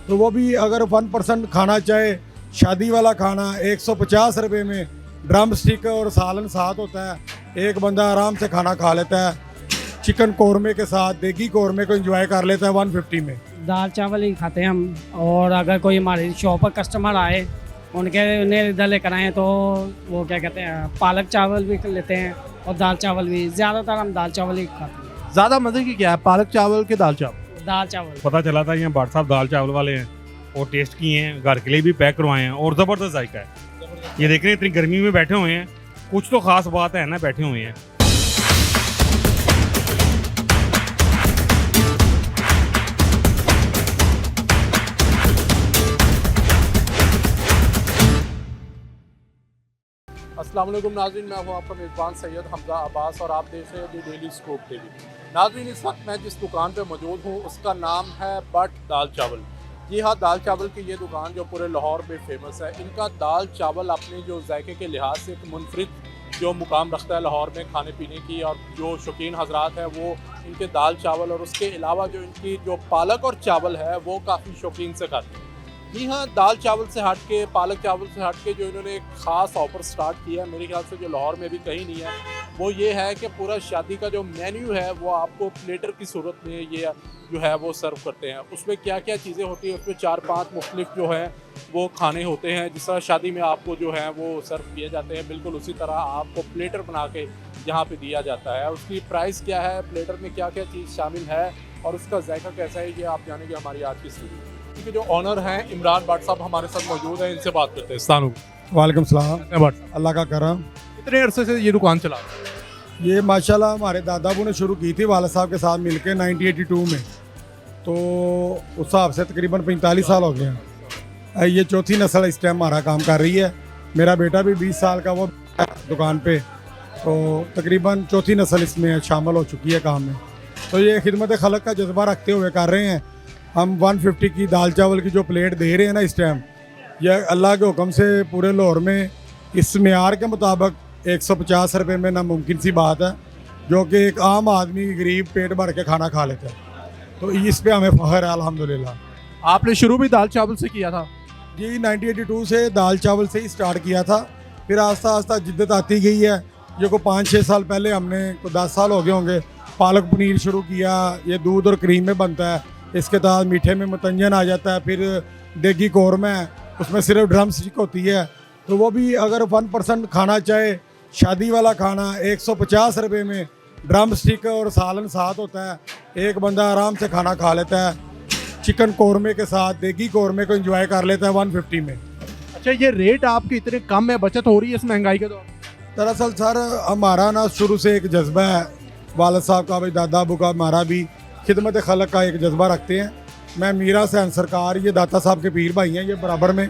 तो वो भी अगर 1% खाना चाहे, शादी वाला खाना 150 रुपये में, ड्रम स्टिक और सालन साथ होता है, एक बंदा आराम से खाना खा लेता है। चिकन कौरमे के साथ देगी कौरमे को एंजॉय कर लेता है 150 में। दाल चावल ही खाते हैं हम, और अगर कोई हमारी शॉप पर कस्टमर आए उन्हें इधर लेकर आए तो वो क्या कहते हैं, पालक चावल भी लेते हैं और दाल चावल भी। ज़्यादातर हम दाल चावल ही खाते हैं। ज़्यादा मज़े की क्या है, पालक चावल के दाल चावल? दाल चावल। पता चला था ये भाट साहब दाल चावल वाले हैं और टेस्ट किए हैं, घर के लिए भी पैक करवाए हैं और ज़बरदस्त जायका है। ये देख रहे हैं इतनी गर्मी में बैठे हुए हैं, कुछ तो खास बात है ना, बैठे हुए हैं। अस्सलाम वालेकुम नाज़रीन, मैं हूँ आपका मेज़बान सैयद हमजा अब्बास और आप देख रहे हैं दी डेली स्कूप टीवी। नाज़रीन, इस वक्त मैं जिस दुकान पे मौजूद हूँ उसका नाम है बट दाल चावल। जी हाँ, दाल चावल की ये दुकान जो पूरे लाहौर में फेमस है। इनका दाल चावल अपने जो जायके के लिहाज से एक मुनफरिद जो मुकाम रखता है लाहौर में खाने पीने की, और जो शौकीन हजरात हैं वो इनके दाल चावल और उसके अलावा जो इनकी जो पालक और चावल है वो काफ़ी शौकीन से खाते हैं। जी हाँ, दाल चावल से हट के, पालक चावल से हट के जो इन्होंने एक ख़ास ऑफ़र स्टार्ट किया है, मेरे ख्याल से जो लाहौर में भी कहीं नहीं है, वो ये है कि पूरा शादी का जो मेन्यू है वो आपको प्लेटर की सूरत में ये जो है वो सर्व करते हैं। उसमें क्या क्या चीज़ें होती हैं, उसमें 4-5 मुख्तलिफ जो है वो खाने होते हैं। जिस तरह शादी में आपको जो है वो सर्व किए जाते हैं, बिल्कुल उसी तरह आपको प्लेटर बना के यहाँ पे दिया जाता है। उसकी प्राइस क्या है, प्लेटर में क्या क्या चीज़ शामिल है और उसका जायका कैसा है, ये आप जानेंगे हमारी आज की स्टोरी। क्योंकि जो ऑनर हैं इमरान भट्ट साहब हमारे साथ मौजूद हैं, इनसे बात करते हैं। अस्सलाम वालेकुम सलाम। भट्ट साहब, अल्लाह का करम। कितने अरसे से ये दुकान चला रहे हैं? ये माशाल्लाह हमारे दादाबू ने शुरू की थी वाला साहब के साथ मिलके 1982 में, तो उस हिसाब से तकरीबन 45 साल हो गए हैं। ये चौथी नस्ल इस टाइम हमारा काम कर रही है। मेरा बेटा भी 20 साल का वो दुकान पे, तो तकरीबन चौथी नस्ल इसमें शामिल हो चुकी है काम में। तो ये खिदमत खलक का जज्बा रखते हुए कर रहे हैं। हम 150 की दाल चावल की जो प्लेट दे रहे हैं ना इस टाइम, यह अल्लाह के हुक्म से पूरे लाहौर में इस मेयार के मुताबिक 150 रुपये में नामुमकिन सी बात है, जो कि एक आम आदमी गरीब पेट भर के खाना खा लेता है। तो इस पे हमें फ़ख्र है अल्हम्दुलिल्लाह। आपने शुरू भी दाल चावल से किया था? जी, 1982 से दाल चावल से ही स्टार्ट किया था, फिर आस्ता आस्ता जिद्दत आती गई है। ये को 5-6 साल पहले हमने, को 10 साल हो गए होंगे, पालक पनीर शुरू किया। ये दूध और क्रीम में बनता है, इसके साथ मीठे में मुतंजन आ जाता है। फिर देगी कौरमा है, उसमें सिर्फ ड्रम स्टिक होती है। तो वो भी अगर 1% खाना चाहे, शादी वाला खाना 150 रुपये में, ड्रम स्टिक और सालन साथ होता है, एक बंदा आराम से खाना खा लेता है। चिकन कौरमे के साथ देगी कौरमे को एंजॉय कर लेता है 150 में। अच्छा, ये रेट आपके इतने कम में बचत हो रही है इस महंगाई के दौर? दरअसल सर, हमारा ना शुरू से एक जज्बा है, वालिद साहब का भी, दादा अबू का, हमारा भी खिदमत खलक का एक जज्बा रखते हैं। मैं मीरा हुसैन सरकार, ये दाता साहब के पीर भाई हैं, ये बराबर में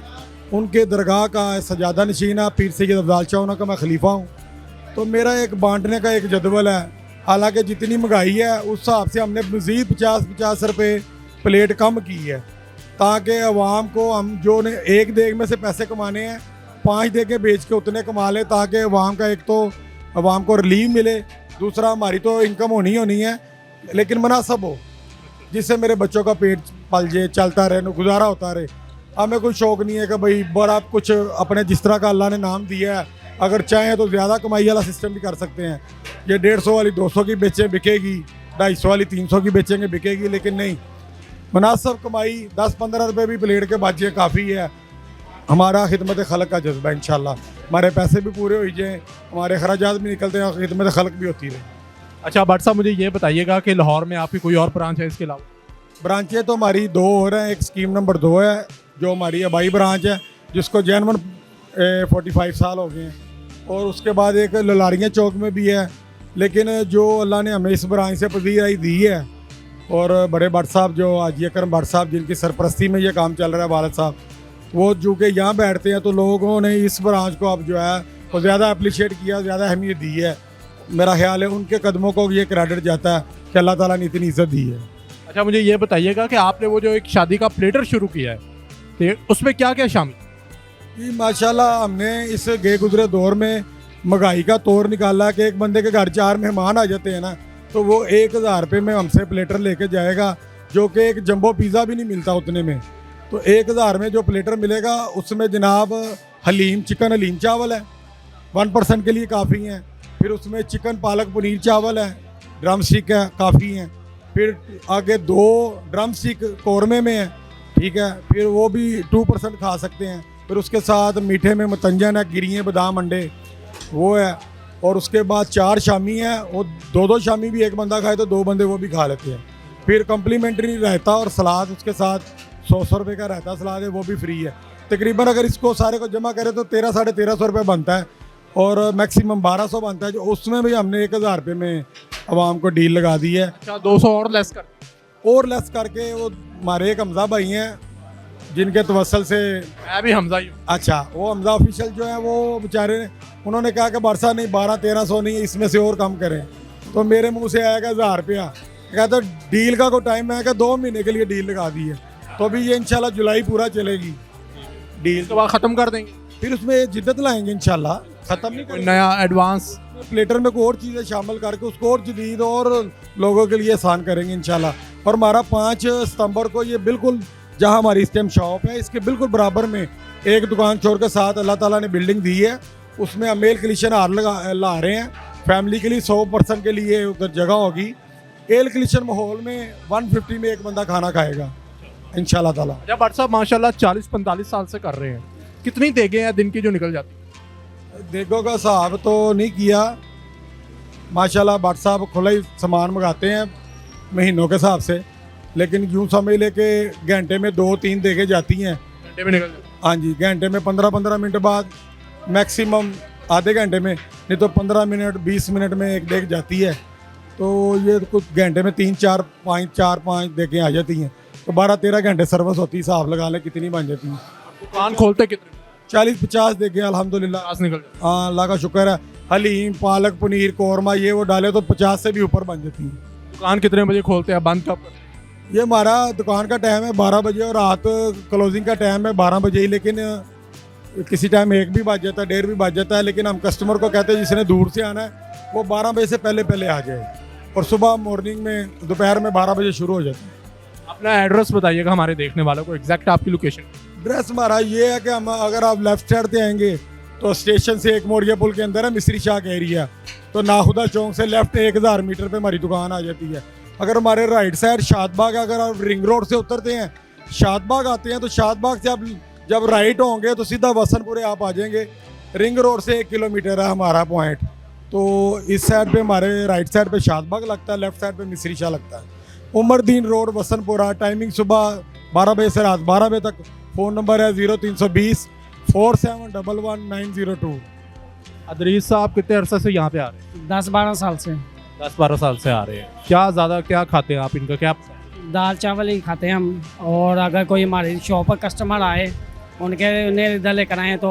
उनके दरगाह का सजादा नशीन है, पीर सैयद अफजाल शाह उन्होंने का मैं खलीफा हूँ। तो मेरा एक बांटने का एक जदवल है। हालांकि जितनी महंगाई है उस हिसाब से हमने मज़ीद 50-50 रुपये प्लेट कम की है, ताकि अवाम को, हम जो ने एक देग में से पैसे कमाने हैं, 5 देगें बेच के उतने कमा लें, ताकि अवाम का, एक तो अवाम को रिलीफ मिले, दूसरा हमारी तो इनकम होनी है लेकिन मुनासब हो, जिससे मेरे बच्चों का पेट पल जाए, चलता रहे, गुजारा होता रहे। हमें कोई शौक़ नहीं है कि भाई बड़ा कुछ, अपने जिस तरह का अल्लाह ने नाम दिया है, अगर चाहें तो ज़्यादा कमाई वाला सिस्टम भी कर सकते हैं। ये 150 वाली 200 की बेचें बिकेगी, 250 वाली 300 की बेचेंगे बिकेगी, लेकिन नहीं, मुनासब कमाई 10-15 रुपये भी प्लेट के बाजे काफ़ी है। हमारा खिदमत खलक का जज्बा, इंशाल्लाह हमारे पैसे भी पूरे हो जाएँ, हमारे खराजात भी निकलते हैं, खिदमत खलक भी होती रहे। अच्छा भट्ट साहब, मुझे ये बताइएगा कि लाहौर में आपकी कोई और ब्रांच है इसके अलावा? ब्रांचें तो हमारी 2 और हैं। एक स्कीम नंबर 2 है जो हमारी आबाई ब्रांच है, जिसको जैनवन 45 साल हो गए हैं, और उसके बाद एक ललारियाँ चौक में भी है। लेकिन जो अल्लाह ने हमें इस ब्रांच से पजीराई दी है, और बड़े भट्ट साहब जो हाजी अकरम भट्ट साहब जिनकी सरपरस्ती में ये काम चल रहा है, वालिद साहब, वो जो कि यहाँ बैठते हैं, तो लोगों ने इस ब्रांच को अब जो है वो ज़्यादा अप्रिशिएट किया, ज़्यादा अहमियत दी है। मेरा ख्याल है उनके कदमों को ये क्रेडिट जाता है कि अल्लाह ताला ने इतनी इज्जत दी है। अच्छा, मुझे ये बताइएगा कि आपने वो जो एक शादी का प्लेटर शुरू किया है, तो उसमें क्या क्या शामिल? जी माशाल्लाह, हमने इस गए गुजरे दौर में महंगाई का तौर निकाला कि एक बंदे के घर 4 मेहमान आ जाते हैं ना, तो वो 1000 रुपये में हमसे प्लेटर लेके जाएगा, जो कि एक जंबो पिज़्ज़ा भी नहीं मिलता उतने में। तो 1000 में जो प्लेटर मिलेगा उसमें जनाब हलीम चिकन हलीम चावल है 1% के लिए काफ़ी हैं। फिर उसमें चिकन पालक पनीर चावल है, ड्रम स्टिक है काफ़ी हैं। फिर आगे 2 ड्रम स्टिक कौरमे में है, ठीक है, फिर वो भी 2% खा सकते हैं। फिर उसके साथ मीठे में मतंजन है, गिरियाँ बादाम अंडे वो है। और उसके बाद 4 शामी है, वो 2 शामी भी एक बंदा खाए तो 2 बंदे वो भी खा लेते हैं। फिर कम्प्लीमेंट्री रायता और सलाद उसके साथ 100 रुपये का रायता सलाद है, वो भी फ्री है। तकरीबन अगर इसको सारे को जमा करें तो 1300-1350 रुपये बनता है और मैक्सिमम 1200 बनता है, जो उसमें भी हमने 1000 रुपये में आवाम को डील लगा दी है। अच्छा 200 और लेस कर और लेस करके वो हमारे एक हमजा भाई हैं जिनके तवसल से मैं भी हमजा ही हूँ। अच्छा वो हमजा ऑफिशियल जो है वो बेचारे उन्होंने कहा कि बरसा नहीं 1200-1300 नहीं, इसमें से और कम करें। तो मेरे मुंह से आएगा 1000 रुपया, कहता डील का कोई टाइम है कि 2 महीने के लिए डील लगा दी है। तो अभी ये इंशाल्लाह जुलाई पूरा चलेगी डील, इसके बाद ख़त्म कर देंगे। फिर उसमें जिद्दत लाएंगे इंशाल्लाह, ख़त्म नहीं कोई करेंगे। नया एडवांस प्लेटर में कोई और चीज़ें शामिल करके उसको और जदीद और लोगों के लिए आसान करेंगे इंशाल्लाह। और हमारा 5 सितंबर को ये बिल्कुल जहाँ हमारी इस टाइम शॉप है इसके बिल्कुल बराबर में एक दुकान छोड़ के साथ अल्लाह ताला ने बिल्डिंग दी है, उसमें हम एयर कंडीशन हार ला रहे हैं फैमिली के लिए। 100% के लिए उधर जगह होगी। एयर कंडीशन माहौल में 150 में एक बंदा खाना खाएगा इंशाल्लाह ताला। जब भट्ट साहब माशाल्लाह 40-45 साल से कर रहे हैं, कितनी देगे हैं दिन की जो निकल जाती है? देखो का हिसाब तो नहीं किया माशाल्लाह, भट्ट साहब खुला ही सामान मंगाते हैं महीनों के हिसाब से, लेकिन यूँ समझ ले कि घंटे में 2-3 देगे जाती हैं। घंटे में निकल जाती हाँ जी, घंटे में 15-15 मिनट बाद मैक्सिमम आधे घंटे में, नहीं तो 15 मिनट 20 मिनट में एक देग जाती है। तो ये कुछ घंटे में 3-4-5 देखें आ जाती हैं, तो 12-13 घंटे सर्विस होती है। हिसाब लगा लें कितनी बन जाती हैं। दुकान खोलते कितने? 40-50 देखें अल्हम्दुलिल्लाह। 50 निकल जाती हाँ अल्लाह का शुक्र है। हलीम पालक पनीर कौरमा ये वो डाले तो 50 से भी ऊपर बन जाती हैं। है। दुकान कितने बजे खोलते हैं, बंद कब करते हैं? ये हमारा दुकान का टाइम है 12 बजे और रात क्लोजिंग का टाइम है 12 बजे ही, लेकिन किसी टाइम 1 भी बज जाता है, 1:30 भी बज जाता है। लेकिन हम कस्टमर को कहते हैं जिसने दूर से आना है वो 12 बजे से पहले पहले आ जाए, और सुबह मॉर्निंग में दोपहर में 12 बजे शुरू हो जाता है। अपना एड्रेस बताइएगा हमारे देखने वालों को, एग्जैक्ट आपकी लोकेशन। एड्रेस हमारा ये है कि हम अगर आप लेफ्ट साइड से आएंगे तो स्टेशन से एक मोरिया पुल के अंदर है मिस्री शाह का एरिया, तो नाखुदा चौक से लेफ्ट 1000 मीटर पे हमारी दुकान आ जाती है। अगर हमारे राइट साइड शादबाग, अगर आप रिंग रोड से उतरते हैं शादबाग आते हैं तो शादबाग से आप जब राइट होंगे तो सीधा वसनपुरे आप आ जाएंगे। रिंग रोड से 1 किलोमीटर है हमारा पॉइंट। तो इस साइड पे हमारे राइट साइड पे शादबाग लगता है, लेफ्ट साइड पे मिस्री शाह लगता है। उमरदीन रोड वसनपुरा, टाइमिंग सुबह 12 बजे से रात 12 बजे तक। फ़ोन नंबर है 0320 4711 902। अदरीस साहब कितने अरसे से यहाँ पे आ रहे हैं? 10-12 साल से 10-12 साल से आ रहे हैं। क्या ज़्यादा क्या खाते हैं आप, इनका क्या पसंद है? दाल चावल ही खाते हैं हम। और अगर कोई हमारी शॉप पर कस्टमर आए उन्हें इधर लेकर आए तो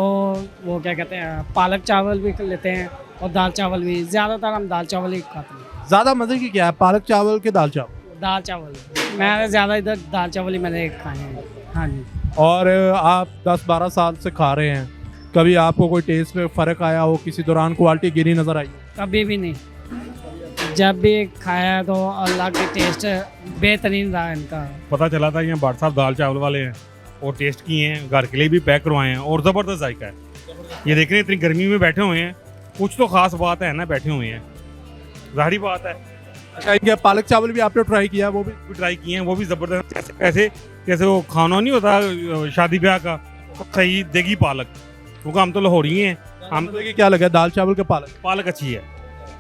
वो क्या कहते हैं पालक चावल भी लेते हैं और दाल चावल भी। ज़्यादातर हम दाल चावल ही खाते हैं। ज़्यादा मज़े की क्या है, पालक चावल के दाल चावल? दाल चावल मैं ज़्यादा इधर दाल चावल ही मैंने खाए हैं। हाँ जी। और आप 10-12 साल से खा रहे हैं, कभी आपको कोई टेस्ट में फ़र्क आया हो, किसी दौरान क्वालिटी गिरी नज़र आई? कभी भी नहीं, जब भी खाया तो अल्लाह के टेस्ट बेहतरीन रहा इनका। पता चला था यहाँ भट्ट साहब दाल चावल वाले हैं और टेस्ट किए हैं, घर के लिए भी पैक करवाए हैं और ज़बरदस्त जायका है। ये देख रहे हैं इतनी गर्मी में बैठे हुए हैं, कुछ तो ख़ास बात है ना, बैठे हुए हैं, ज़ाहिरी बात है। अच्छा, इनके पालक चावल भी आपने ट्राई किया? वो भी ट्राई किए हैं, वो भी ज़बरदस्त। ऐसे जैसे वो खाना नहीं होता शादी ब्याह का, सही देगी पालक, क्योंकि हम तो लाहौरी हैं। हम तो क्या लगा दाल चावल के पालक? पालक अच्छी है,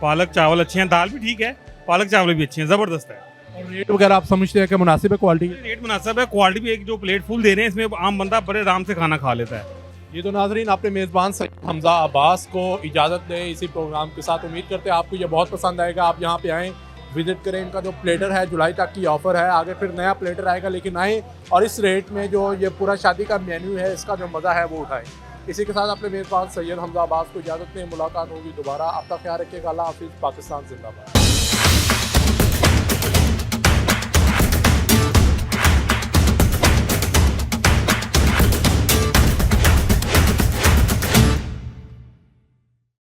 पालक चावल अच्छे हैं, दाल भी ठीक है, पालक चावल भी अच्छे हैं, ज़बरदस्त है। और रेट वगैरह आप समझते हैं कि मुनासिब है क्वालिटी? रेट मुनासिब है, क्वालिटी भी एक जो प्लेट फुल दे रहे हैं इसमें आम बंदा बड़े आराम से खाना खा लेता है। ये तो नाजरीन आपने मेज़बान सैयद हमजा अब्बास को इजाज़त दें इसी प्रोग्राम के साथ। उम्मीद करते हैं आपको ये बहुत पसंद आएगा, आप यहाँ पे आएँ, विजिट करें। इनका जो प्लेटर है जुलाई तक की ऑफ़र है, आगे फिर नया प्लेटर आएगा, लेकिन आएँ और इस रेट में जो ये पूरा शादी का मेन्यू है इसका जो मज़ा है वो उठाएँ। इसी के साथ अपने मेज़बान सैयद हमजा अब्बास को इजाज़त दें। मुलाकात होगी दोबारा। अब तक ख्याल रखिएगा। अल्लाह हाफ़िज़। पाकिस्तान जिंदाबाद।